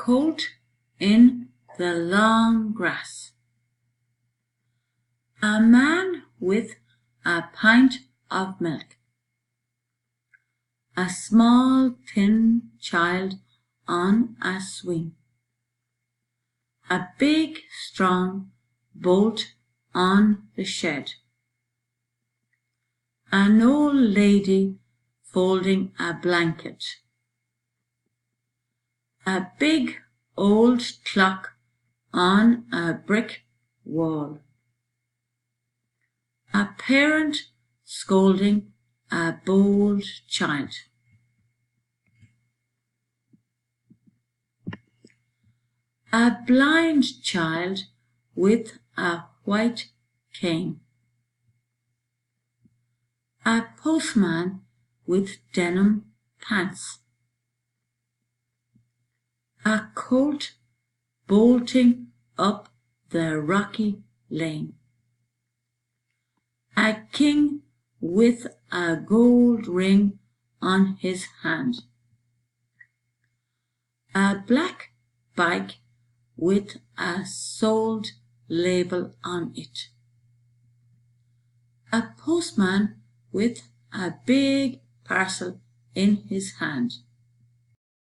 colt in the long grass. A man with a pint of milk. A small thin child on a swing. A big strong bolt on the shed. An old lady folding a blanket. A big old clock on a brick wall. A parent scolding a bold child. A blind child with a white cane. A postman with denim pants. A colt bolting up the rocky lane. A king with a gold ring on his hand. A black bike with a sold label on it. A postman with a big parcel in his hand.